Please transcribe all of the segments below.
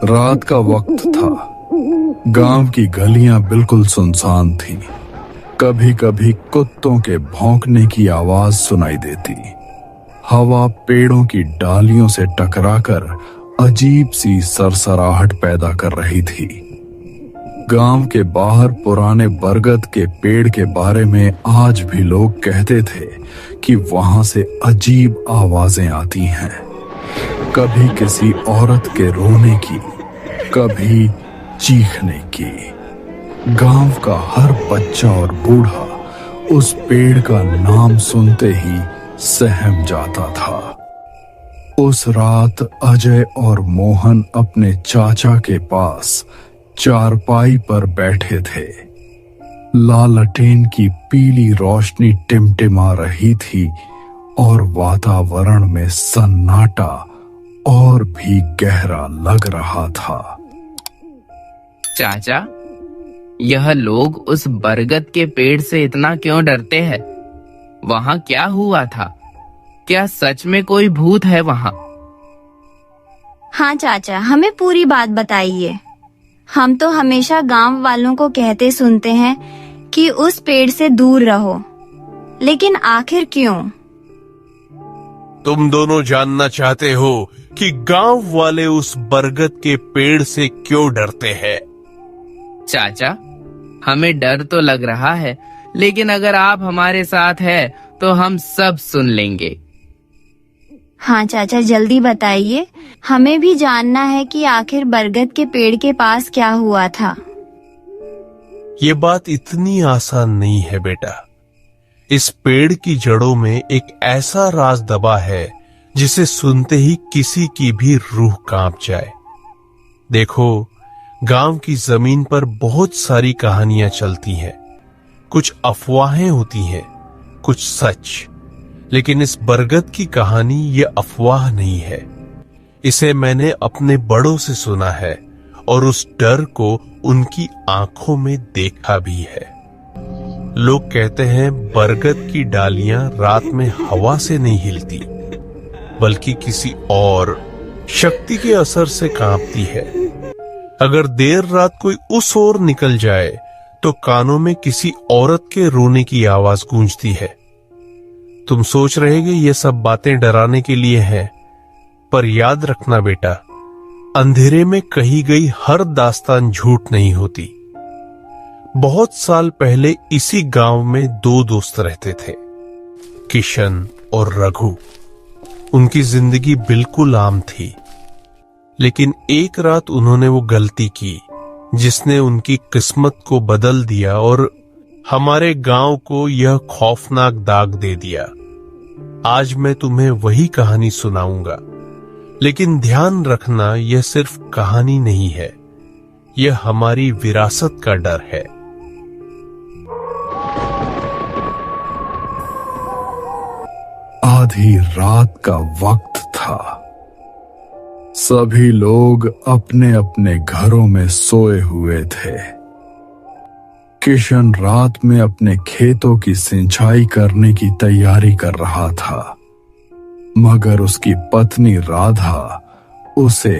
रात का वक्त था। गांव की गलियां बिल्कुल सुनसान थीं। कभी कभी कुत्तों के भौंकने की आवाज सुनाई देती। हवा पेड़ों की डालियों से टकराकर अजीब सी सरसराहट पैदा कर रही थी। गांव के बाहर पुराने बरगद के पेड़ के बारे में आज भी लोग कहते थे कि वहां से अजीब आवाजें आती हैं, कभी किसी औरत के रोने की, कभी चीखने की। गांव का हर बच्चा और बूढ़ा उस पेड़ का नाम सुनते ही सहम जाता था। उस रात अजय और मोहन अपने चाचा के पास चारपाई पर बैठे थे। लालटेन की पीली रोशनी टिमटिमा रही थी और वातावरण में सन्नाटा और भी गहरा लग रहा था। चाचा, यह लोग उस बरगद के पेड़ से इतना क्यों डरते हैं? वहाँ क्या हुआ था? क्या सच में कोई भूत है वहाँ? हाँ चाचा, हमें पूरी बात बताइए। हम तो हमेशा गांव वालों को कहते सुनते हैं कि उस पेड़ से दूर रहो, लेकिन आखिर क्यों? तुम दोनों जानना चाहते हो कि गांव वाले उस बरगद के पेड़ से क्यों डरते हैं? चाचा, हमें डर तो लग रहा है, लेकिन अगर आप हमारे साथ हैं तो हम सब सुन लेंगे। हाँ चाचा, जल्दी बताइए। हमें भी जानना है कि आखिर बरगद के पेड़ के पास क्या हुआ था। ये बात इतनी आसान नहीं है बेटा। इस पेड़ की जड़ों में एक ऐसा राज दबा है जिसे सुनते ही किसी की भी रूह कांप जाए। देखो, गांव की जमीन पर बहुत सारी कहानियां चलती हैं। कुछ अफवाहें होती हैं, कुछ सच। लेकिन इस बरगद की कहानी ये अफवाह नहीं है। इसे मैंने अपने बड़ों से सुना है और उस डर को उनकी आंखों में देखा भी है। लोग कहते हैं बरगद की डालियां रात में हवा से नहीं हिलती, बल्कि किसी और शक्ति के असर से कांपती है। अगर देर रात कोई उस ओर निकल जाए तो कानों में किसी औरत के रोने की आवाज गूंजती है। तुम सोच रहे कि ये सब बातें डराने के लिए हैं, पर याद रखना बेटा, अंधेरे में कही गई हर दास्तान झूठ नहीं होती। बहुत साल पहले इसी गांव में दो दोस्त रहते थे, किशन और रघु। उनकी जिंदगी बिल्कुल आम थी, लेकिन एक रात उन्होंने वो गलती की जिसने उनकी किस्मत को बदल दिया और हमारे गांव को यह खौफनाक दाग दे दिया। आज मैं तुम्हें वही कहानी सुनाऊंगा, लेकिन ध्यान रखना, यह सिर्फ कहानी नहीं है, यह हमारी विरासत का डर है। आधी रात का वक्त था। सभी लोग अपने अपने घरों में सोए हुए थे। किशन रात में अपने खेतों की सिंचाई करने की तैयारी कर रहा था, मगर उसकी पत्नी राधा उसे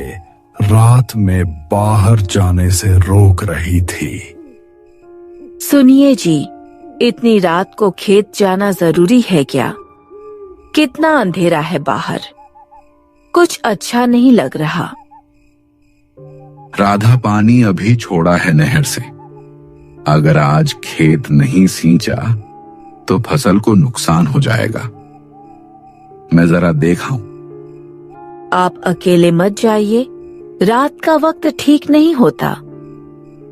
रात में बाहर जाने से रोक रही थी। सुनिए जी, इतनी रात को खेत जाना जरूरी है क्या? कितना अंधेरा है बाहर, कुछ अच्छा नहीं लग रहा। राधा, पानी अभी छोड़ा है नहर से। अगर आज खेत नहीं सींचा तो फसल को नुकसान हो जाएगा। मैं जरा देखाऊं। आप अकेले मत जाइए, रात का वक्त ठीक नहीं होता।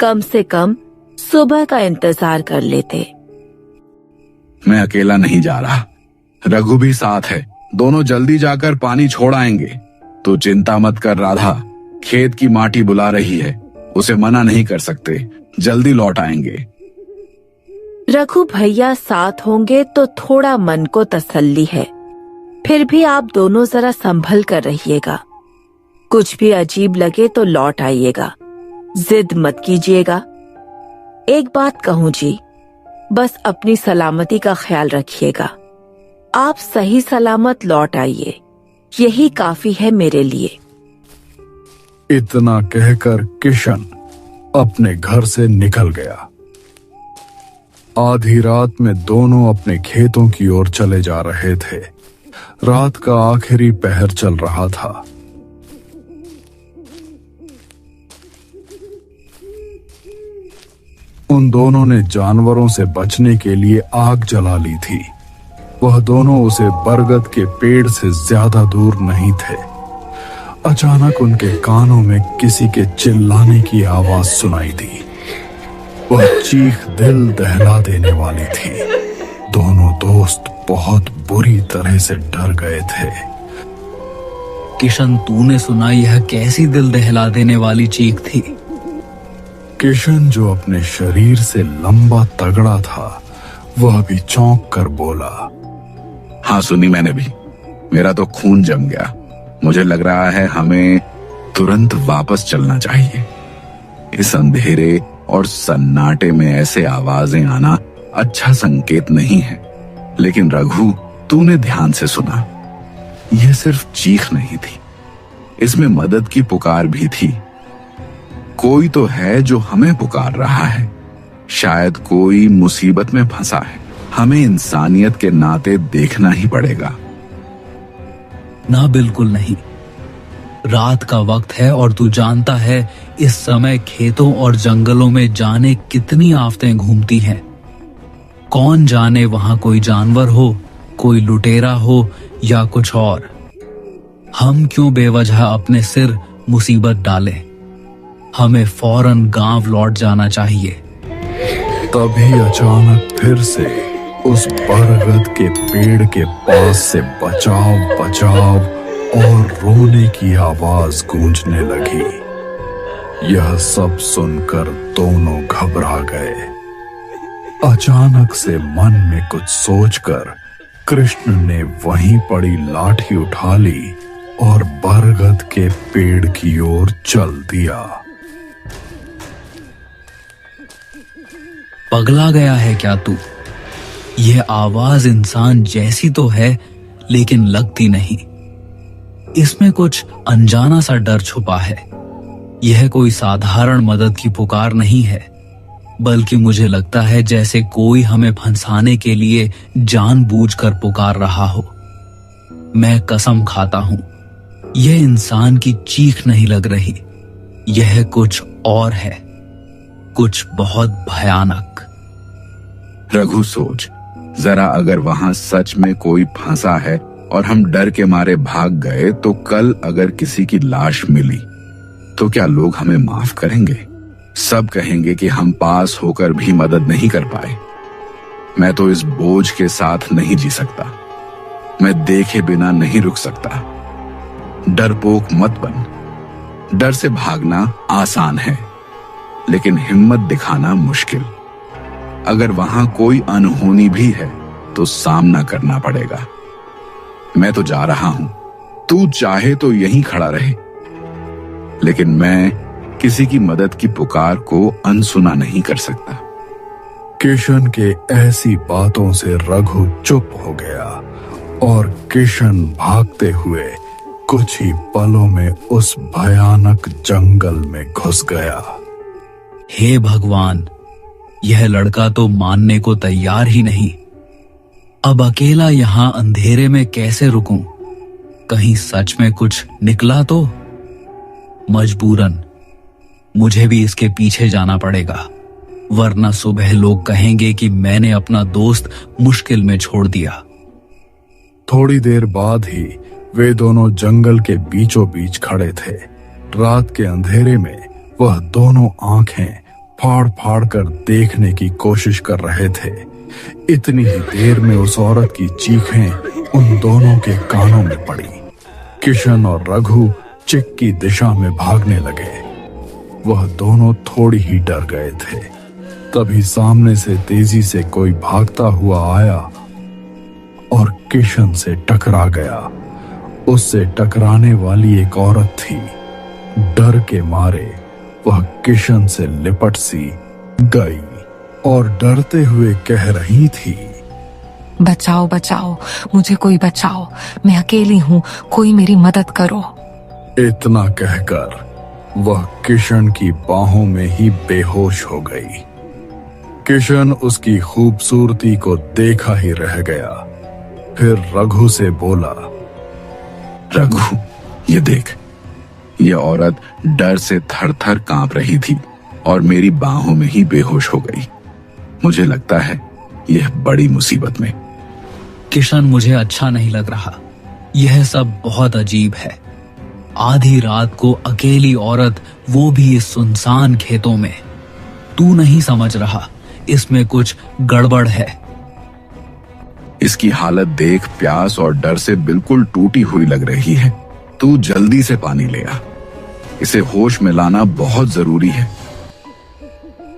कम से कम सुबह का इंतजार कर लेते। मैं अकेला नहीं जा रहा, रघु भी साथ है। दोनों जल्दी जाकर पानी छोड़ आएंगे। तू चिंता मत कर राधा, खेत की माटी बुला रही है, उसे मना नहीं कर सकते। जल्दी लौट आएंगे। रघु भैया साथ होंगे तो थोड़ा मन को तसल्ली है। फिर भी आप दोनों जरा संभल कर रहिएगा। कुछ भी अजीब लगे तो लौट आइएगा, जिद मत कीजिएगा। एक बात कहूं जी, बस अपनी सलामती का ख्याल रखिएगा। आप सही सलामत लौट आइए, यही काफी है मेरे लिए। इतना कहकर किशन अपने घर से निकल गया। आधी रात में दोनों अपने खेतों की ओर चले जा रहे थे। रात का आखिरी पहर चल रहा था। उन दोनों ने जानवरों से बचने के लिए आग जला ली थी। वह दोनों उसे बरगद के पेड़ से ज्यादा दूर नहीं थे। अचानक उनके कानों में किसी के चिल्लाने की आवाज सुनाई दी। वह चीख दिल दहला देने वाली थी। दोनों दोस्त बहुत बुरी तरह से डर गए थे। किशन, तूने सुना यह कैसी दिल दहला देने वाली चीख थी? किशन, जो अपने शरीर से लंबा तगड़ा था, वह भी चौंक कर बोला, हाँ सुनी मैंने भी। मेरा तो खून जम गया। मुझे लग रहा है हमें तुरंत वापस चलना चाहिए। इस अंधेरे और सन्नाटे में ऐसे आवाजें आना अच्छा संकेत नहीं है। लेकिन रघु, तूने ध्यान से सुना। यह सिर्फ चीख नहीं थी, इसमें मदद की पुकार भी थी। कोई तो है जो हमें पुकार रहा है। शायद कोई मुसीबत में फंसा है। हमें इंसानियत के नाते देखना ही पड़ेगा। ना, बिल्कुल नहीं। रात का वक्त है और तू जानता है इस समय खेतों और जंगलों में जाने कितनी आफतें घूमती हैं। कौन जाने वहां कोई जानवर हो, कोई लुटेरा हो या कुछ और। हम क्यों बेवजह अपने सिर मुसीबत डालें? हमें फौरन गांव लौट जाना चाहिए। तभी अचानक फिर से उस बरगद के पेड़ के पास से बचाव बचाव और रोने की आवाज गूंजने लगी। यह सब सुनकर दोनों घबरा गए। अचानक से मन में कुछ सोचकर कृष्ण ने वहीं पड़ी लाठी उठा ली और बरगद के पेड़ की ओर चल दिया। पगला गया है क्या तू? यह आवाज इंसान जैसी तो है, लेकिन लगती नहीं। इसमें कुछ अनजाना सा डर छुपा है। यह कोई साधारण मदद की पुकार नहीं है, बल्कि मुझे लगता है जैसे कोई हमें फंसाने के लिए जानबूझकर पुकार रहा हो। मैं कसम खाता हूं, यह इंसान की चीख नहीं लग रही। यह कुछ और है, कुछ बहुत भयानक। रघु, सोच जरा, अगर वहां सच में कोई फंसा है और हम डर के मारे भाग गए, तो कल अगर किसी की लाश मिली तो क्या लोग हमें माफ करेंगे? सब कहेंगे कि हम पास होकर भी मदद नहीं कर पाए। मैं तो इस बोझ के साथ नहीं जी सकता। मैं देखे बिना नहीं रुक सकता। डरपोक मत बन। डर से भागना आसान है, लेकिन हिम्मत दिखाना मुश्किल। अगर वहां कोई अनहोनी भी है तो सामना करना पड़ेगा। मैं तो जा रहा हूं, तू चाहे तो यहीं खड़ा रहे, लेकिन मैं किसी की मदद की पुकार को अनसुना नहीं कर सकता। किशन के ऐसी बातों से रघु चुप हो गया और किशन भागते हुए कुछ ही पलों में उस भयानक जंगल में घुस गया। हे भगवान, यह लड़का तो मानने को तैयार ही नहीं। अब अकेला यहां अंधेरे में कैसे रुकूं? कहीं सच में कुछ निकला तो? मजबूरन मुझे भी इसके पीछे जाना पड़ेगा, वरना सुबह लोग कहेंगे कि मैंने अपना दोस्त मुश्किल में छोड़ दिया। थोड़ी देर बाद ही वे दोनों जंगल के बीचों बीच खड़े थे। रात के अंधेरे में वह दोनों आंखें फाड़ फाड़ कर देखने की कोशिश कर रहे थे। इतनी ही देर में उस औरत की चीखें उन दोनों के कानों में पड़ी। किशन और रघु चिक की दिशा में भागने लगे। वह दोनों थोड़ी ही डर गए थे। तभी सामने से तेजी से कोई भागता हुआ आया और किशन से टकरा गया। उससे टकराने वाली एक औरत थी। डर के मारे वह किशन से लिपट सी गई और डरते हुए कह रही थी, बचाओ बचाओ, मुझे कोई बचाओ, मैं अकेली हूँ, कोई मेरी मदद करो। इतना कहकर वह किशन की बाहों में ही बेहोश हो गई। किशन उसकी खूबसूरती को देखा ही रह गया। फिर रघु से बोला, रघु, ये देख, ये औरत डर से थर-थर कांप रही थी और मेरी बाहों में ही बेहोश हो गई। मुझे लगता है यह बड़ी मुसीबत में। किशन, मुझे अच्छा नहीं लग रहा। यह सब बहुत अजीब है। आधी रात को अकेली औरत, वो भी इस सुनसान खेतों में। तू नहीं समझ रहा, इसमें कुछ गड़बड़ है। इसकी हालत देख प्यास और डर से बिल्कुल टूटी हुई लग रही है। तू जल्दी से पानी ले आ। इसे होश में लाना बहुत जरूरी है।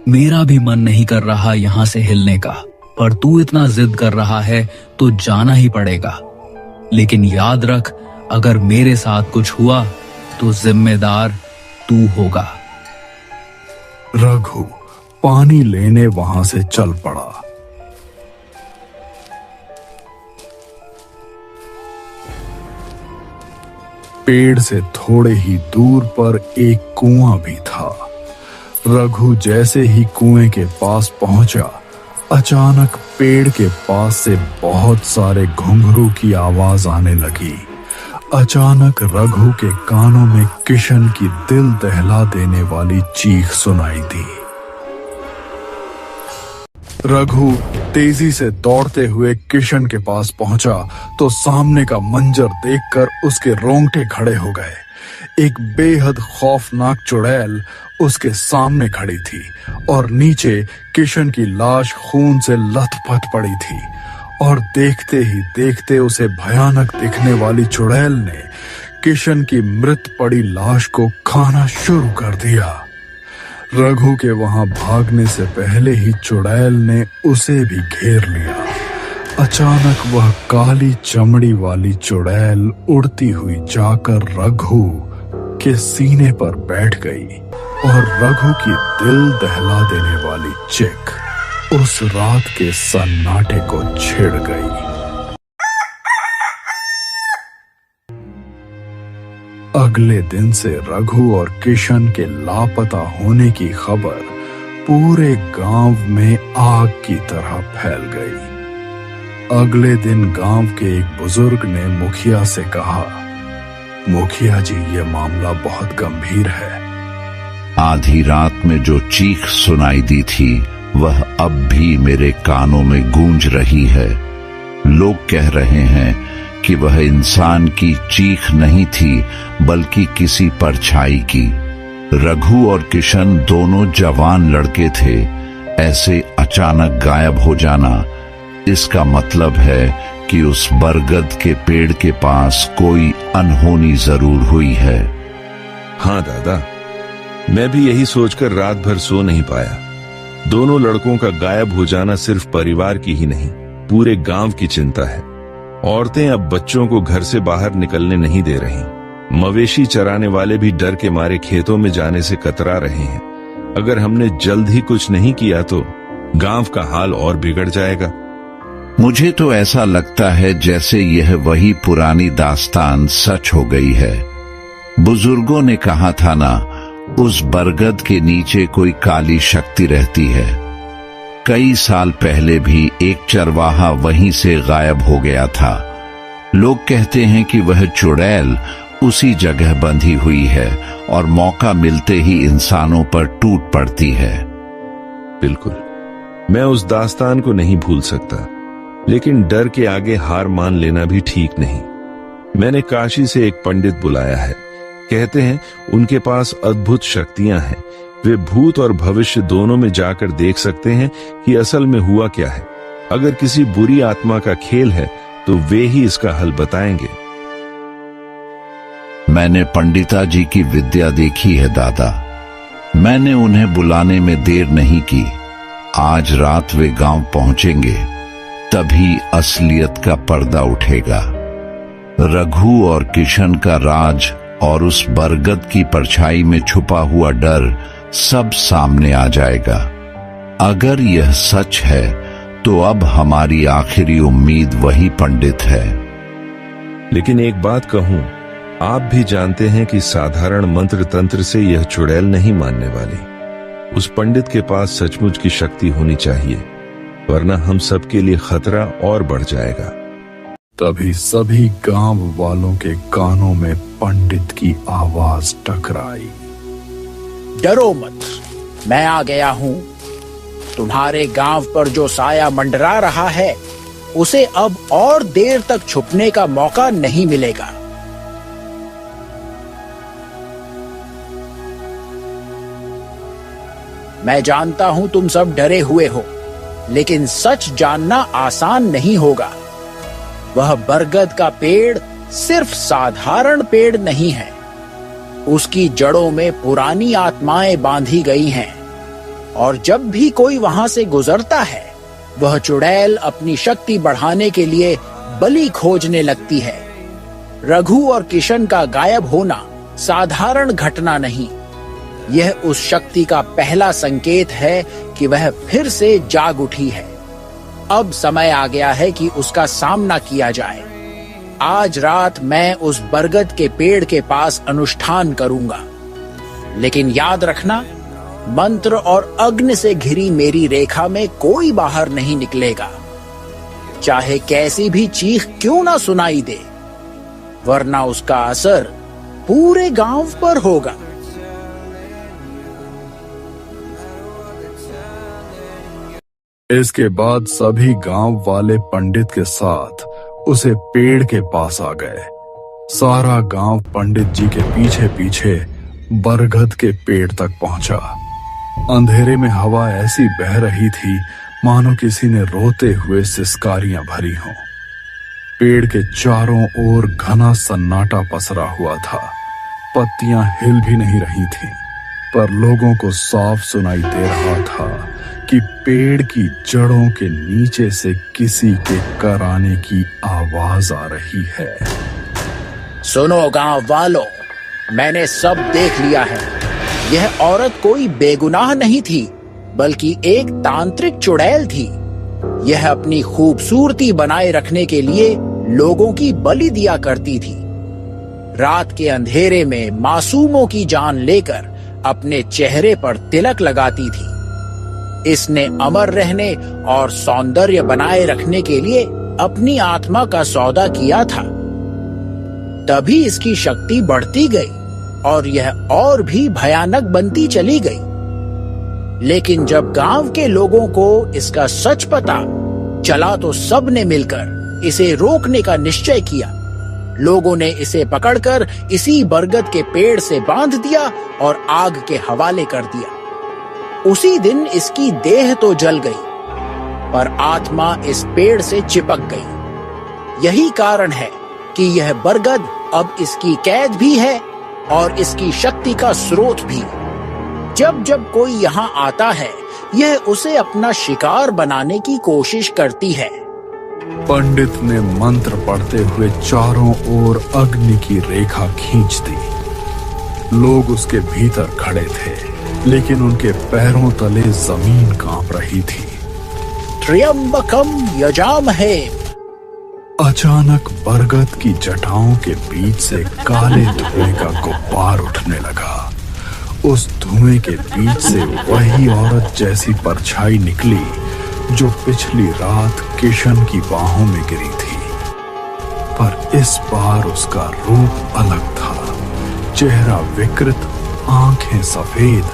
मेरा भी मन नहीं कर रहा यहाँ से हिलने का, पर तू इतना जिद कर रहा है तो जाना ही पड़ेगा। लेकिन याद रख, अगर मेरे साथ कुछ हुआ तो जिम्मेदार तू होगा। रघु पानी लेने वहां से चल पड़ा। पेड़ से थोड़े ही दूर पर एक कुआं भी था। रघु जैसे ही कुएं के पास पहुंचा, अचानक पेड़ के पास से बहुत सारे घुंघरू की आवाज आने लगी। अचानक रघु के कानों में किशन की दिल दहला देने वाली चीख सुनाई दी। रघु तेजी से दौड़ते हुए किशन के पास पहुंचा तो सामने का मंजर देखकर उसके रोंगटे खड़े हो गए। एक बेहद खौफनाक चुड़ैल उसके सामने खड़ी थी और नीचे किशन की लाश खून से लथपथ पड़ी थी। और देखते ही देखते उसे भयानक दिखने वाली चुड़ैल ने किशन की मृत पड़ी लाश को खाना शुरू कर दिया। रघु के वहां भागने से पहले ही चुड़ैल ने उसे भी घेर लिया। अचानक वह काली चमड़ी वाली चुड़ैल उड़ती हुई जाकर रघु के सीने पर बैठ गई और रघु की दिल दहला देने वाली चिक उस रात के सन्नाटे को छेड़ गई। अगले दिन से रघु और किशन के लापता होने की खबर पूरे गांव में आग की तरह फैल गई। अगले दिन गांव के एक बुजुर्ग ने मुखिया से कहा, मुखिया जी, ये मामला बहुत गंभीर है। आधी रात में जो चीख सुनाई दी थी वह अब भी मेरे कानों में गूंज रही है। लोग कह रहे हैं कि वह इंसान की चीख नहीं थी बल्कि किसी परछाई की। रघु और किशन दोनों जवान लड़के थे। ऐसे अचानक गायब हो जाना, इसका मतलब है कि उस बरगद के पेड़ के पास कोई अनहोनी जरूर हुई है। हाँ दादा, मैं भी यही सोचकर रात भर सो नहीं पाया। दोनों लड़कों का गायब हो जाना सिर्फ परिवार की ही नहीं, पूरे गांव की चिंता है। औरतें अब बच्चों को घर से बाहर निकलने नहीं दे रही। मवेशी चराने वाले भी डर के मारे खेतों में जाने से कतरा रहे हैं। अगर हमने जल्द ही कुछ नहीं किया तो गांव का हाल और बिगड़ जाएगा। मुझे तो ऐसा लगता है जैसे यह वही पुरानी दास्तान सच हो गई है। बुजुर्गों ने कहा था ना, उस बरगद के नीचे कोई काली शक्ति रहती है। कई साल पहले भी एक चरवाहा वहीं से गायब हो गया था। लोग कहते हैं कि वह चुड़ैल उसी जगह बंधी हुई है और मौका मिलते ही इंसानों पर टूट पड़ती है। बिल्कुल, मैं उस दास्तान को नहीं भूल सकता, लेकिन डर के आगे हार मान लेना भी ठीक नहीं। मैंने काशी से एक पंडित बुलाया है। कहते हैं उनके पास अद्भुत शक्तियां हैं। वे भूत और भविष्य दोनों में जाकर देख सकते हैं कि असल में हुआ क्या है। अगर किसी बुरी आत्मा का खेल है तो वे ही इसका हल बताएंगे। मैंने पंडिता जी की विद्या देखी है दादा। मैंने उन्हें बुलाने में देर नहीं की। आज रात वे गांव पहुंचेंगे, तभी असलियत का पर्दा उठेगा। रघु और किशन का राज और उस बरगद की परछाई में छुपा हुआ डर सब सामने आ जाएगा। अगर यह सच है तो अब हमारी आखिरी उम्मीद वही पंडित है। लेकिन एक बात कहूं, आप भी जानते हैं कि साधारण मंत्र तंत्र से यह चुड़ैल नहीं मानने वाली। उस पंडित के पास सचमुच की शक्ति होनी चाहिए, वरना हम सबके लिए खतरा और बढ़ जाएगा। तभी सभी गांव वालों के कानों में पंडित की आवाज टकराई। डरो मत, मैं आ गया हूँ। तुम्हारे गांव पर जो साया मंडरा रहा है, उसे अब और देर तक छुपने का मौका नहीं मिलेगा। मैं जानता हूं तुम सब डरे हुए हो, लेकिन सच जानना आसान नहीं होगा। वह बरगद का पेड़ सिर्फ साधारण पेड़ नहीं है। उसकी जड़ों में पुरानी आत्माएं बांधी गई हैं, और जब भी कोई वहां से गुजरता है, वह चुड़ैल अपनी शक्ति बढ़ाने के लिए बलि खोजने लगती है। रघु और किशन का गायब होना साधारण घटना नहीं, यह उस शक्ति का पहला संकेत है कि वह फिर से जाग उठी है। अब समय आ गया है कि उसका सामना किया जाए। आज रात मैं उस बरगद के पेड़ के पास अनुष्ठान करूंगा, लेकिन याद रखना, मंत्र और अग्नि से घिरी मेरी रेखा में कोई बाहर नहीं निकलेगा, चाहे कैसी भी चीख क्यों ना सुनाई दे, वरना उसका असर पूरे गांव पर होगा। इसके बाद सभी गांव वाले पंडित के साथ उसे पेड़ के पास आ गए। सारा गांव पंडित जी के पीछे पीछे बरगद के पेड़ तक पहुंचा। अंधेरे में हवा ऐसी बह रही थी मानो किसी ने रोते हुए सिसकारियां भरी हों। पेड़ के चारों ओर घना सन्नाटा पसरा हुआ था। पत्तियां हिल भी नहीं रही थीं, पर लोगों को साफ सुनाई दे रहा था कि पेड़ की जड़ों के नीचे से किसी के कराने की आवाज आ रही है। सुनो गांव वालों, मैंने सब देख लिया है। यह औरत कोई बेगुनाह नहीं थी, बल्कि एक तांत्रिक चुड़ैल थी। यह अपनी खूबसूरती बनाए रखने के लिए लोगों की बलि दिया करती थी। रात के अंधेरे में मासूमों की जान लेकर अपने चेहरे पर तिलक लगाती थी। इसने अमर रहने और सौंदर्य बनाए रखने के लिए अपनी आत्मा का सौदा किया था। तभी इसकी शक्ति बढ़ती गई और यह और भी भयानक बनती चली गई। लेकिन जब गांव के लोगों को इसका सच पता चला तो सब ने मिलकर इसे रोकने का निश्चय किया। लोगों ने इसे पकड़कर इसी बरगद के पेड़ से बांध दिया और आग के हवाले कर दिया। उसी दिन इसकी देह तो जल गई, पर आत्मा इस पेड़ से चिपक गई। यही कारण है कि यह बरगद अब इसकी कैद भी है और इसकी शक्ति का स्रोत भी। जब जब कोई यहाँ आता है, यह उसे अपना शिकार बनाने की कोशिश करती है। पंडित ने मंत्र पढ़ते हुए चारों ओर अग्नि की रेखा खींच दी। लोग उसके भीतर खड़े थे, लेकिन उनके पैरों तले जमीन कांप रही थी। त्र्यंबकम यजामहे। अचानक बरगद की जटाओं के बीच से काले धुएं का गुब्बार उठने लगा। उस धुएं के बीच से वही औरत जैसी परछाई निकली जो पिछली रात किशन की बाहों में गिरी थी, पर इस बार उसका रूप अलग था। चेहरा विकृत, आंखें सफेद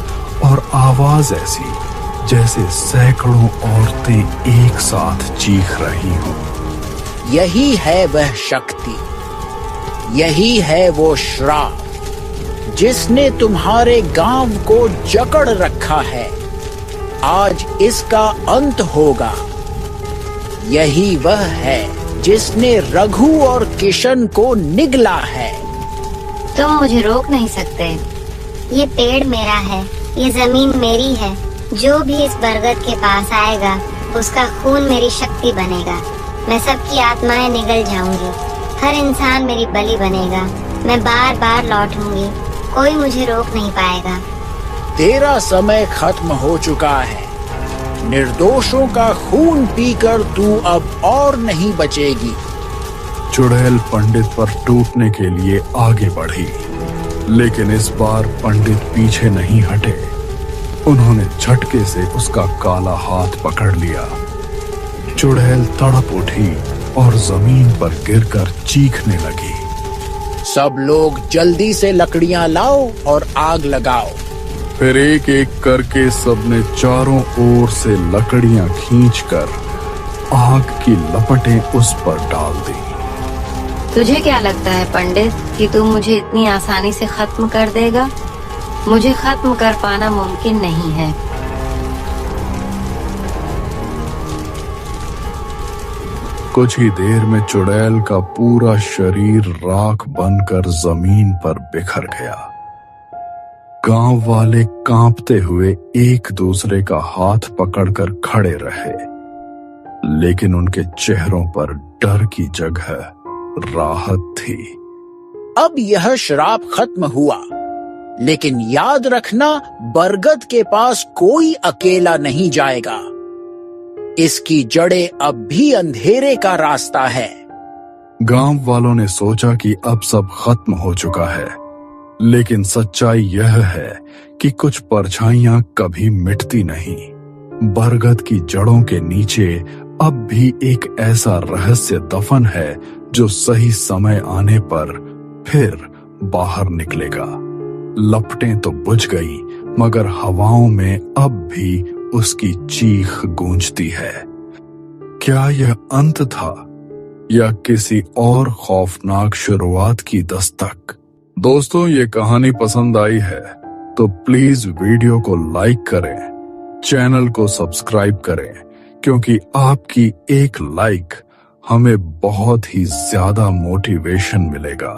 और आवाज ऐसी जैसे सैकड़ों औरतें एक साथ चीख रही हों। यही है वह शक्ति, यही है वो श्राप जिसने तुम्हारे गांव को जकड़ रखा है। आज इसका अंत होगा। यही वह है जिसने रघु और किशन को निगला है। तुम मुझे रोक नहीं सकते। ये पेड़ मेरा है, ये जमीन मेरी है। जो भी इस बरगद के पास आएगा, उसका खून मेरी शक्ति बनेगा। मैं सबकी आत्माएं निगल जाऊंगी। हर इंसान मेरी बलि बनेगा। मैं बार बार लौटूंगी। कोई मुझे रोक नहीं पाएगा। तेरा समय खत्म हो चुका है। निर्दोषों का खून पीकर तू अब और नहीं बचेगी। चुड़ैल पंडित पर टूटने के लिए आगे बढ़ी, लेकिन इस बार पंडित पीछे नहीं हटे। उन्होंने झटके से उसका काला हाथ पकड़ लिया। चुड़ैल तड़प उठी और जमीन पर गिरकर चीखने लगी। सब लोग जल्दी से लकड़ियां लाओ और आग लगाओ। फिर एक एक करके सबने चारों ओर से लकड़ियां खींचकर आग की लपटें उस पर डाल दी। तुझे क्या लगता है पंडित कि तू मुझे इतनी आसानी से खत्म कर देगा? मुझे खत्म कर पाना मुमकिन नहीं है। कुछ ही देर में चुड़ैल का पूरा शरीर राख बनकर जमीन पर बिखर गया। गांव वाले कांपते हुए एक दूसरे का हाथ पकड़कर खड़े रहे, लेकिन उनके चेहरों पर डर की जगह राहत थी। अब यह श्राप खत्म हुआ, लेकिन याद रखना, बरगद के पास कोई अकेला नहीं जाएगा। इसकी जड़ें अब भी अंधेरे का रास्ता है। गांव वालों ने सोचा कि अब सब खत्म हो चुका है, लेकिन सच्चाई यह है कि कुछ परछाइयां कभी मिटती नहीं। बरगद की जड़ों के नीचे अब भी एक ऐसा रहस्य दफन है जो सही समय आने पर फिर बाहर निकलेगा। लपटें तो बुझ गई, मगर हवाओं में अब भी उसकी चीख गूंजती है। क्या यह अंत था या किसी और खौफनाक शुरुआत की दस्तक? दोस्तों, ये कहानी पसंद आई है तो प्लीज वीडियो को लाइक करें, चैनल को सब्सक्राइब करें, क्योंकि आपकी एक लाइक हमें बहुत ही ज्यादा मोटिवेशन मिलेगा।